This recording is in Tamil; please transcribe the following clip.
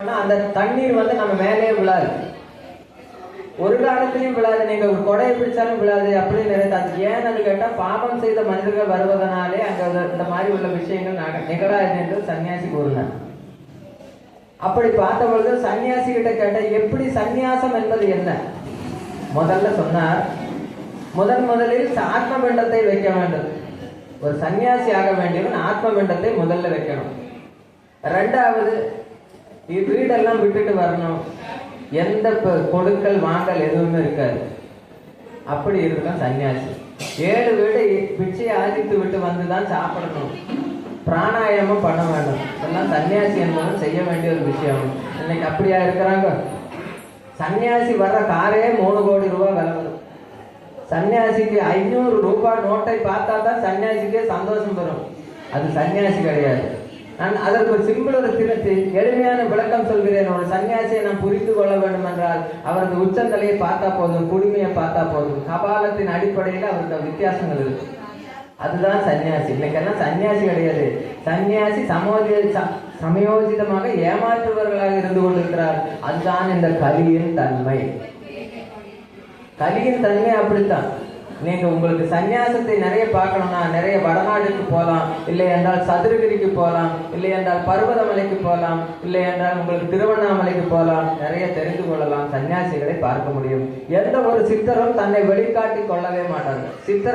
அந்த தண்ணீர் நம்ம மேலே விழாது, ஒரு காலத்திலையும் விழாது. நீங்க ஒரு கொடையை பிடிச்சாலும் விழாது அப்படின்னு நினைத்தாச்சு. ஏன்னு கேட்டா பாவம் செய்த மனிதர்கள் வருவதனாலே அங்க இந்த மாதிரி உள்ள விஷயங்கள் நிகழாது என்று சன்னியாசி கூறினார். அப்படி பார்த்த பொழுது சன்னியாசி கிட்ட கேட்ட எப்படி சந்நியாசம் என்பது என்ன முதல்ல சொன்னார். முதலில் ஆத்ம பிண்டத்தை வைக்க வேண்டும். ஒரு சன்னியாசி ஆக வேண்டியவன் ஆத்ம பிண்டத்தை முதல்ல வைக்கணும். ரெண்டாவது வீடெல்லாம் விட்டுட்டு வரணும், எந்த கொடுக்கல் வாங்கல் எதுவுமே இருக்காது. அப்படி இருக்கான் சன்னியாசி. 7 வீடு பிச்சையை ஆதித்து விட்டு வந்துதான் சாப்பிடணும், பிராணாயாமம் பண்ண வேண்டும். இதெல்லாம் சன்னியாசி என்பதும் செய்ய வேண்டிய ஒரு விஷயம். இன்னைக்கு அப்படியா இருக்கிறாங்க? சன்னியாசி வர்ற காரே 3 கோடி ரூபாய் விலை வரும். சன்னியாசிக்கு 500 ரூபாய் நோட்டை பார்த்தா தான் சன்னியாசிக்கே சந்தோஷம் வரும். அது சன்னியாசி கிடையாது. நான் அதற்கு ஒரு சிம்பிள், ஒரு எளிமையான விளக்கம் சொல்கிறேன். ஒரு சன்னியாசியை நாம் புரிந்து கொள்ள வேண்டும் என்றால் அவரது உச்சந்தலையை பார்த்தா போதும், குடுமையை பார்த்தா போதும். கபாலத்தின் அடிப்படையில் அவருக்கு வித்தியாசங்கள் இருக்கு. அதுதான் சன்னியாசி. இன்னைக்கெல்லாம் சன்னியாசி கிடையாது. சன்னியாசி சமயோஜிதமாக ஏமாற்றுவர்களாக இருந்து கொண்டிருக்கிறார். அதுதான் இந்த கலியின் தன்மை. கலியின் தன்மை அப்படித்தான். நீங்க உங்களுக்கு சன்னியாசத்தை நிறைய பார்க்கணும்னா நிறைய வடநாடுக்கு போகலாம், இல்லை என்றால் சதுரகிரிக்கு போகலாம், இல்லை என்றால் பர்வதமலைக்கு போகலாம், இல்லை என்றால் உங்களுக்கு திருவண்ணாமலைக்கு போகலாம். நிறைய தெரிந்து கொள்ளலாம், சன்னியாசிகளை பார்க்க முடியும். எந்த ஒரு சித்தரும் தன்னை வெளிக்காட்டி கொள்ளவே மாட்டார்கள். சித்தர்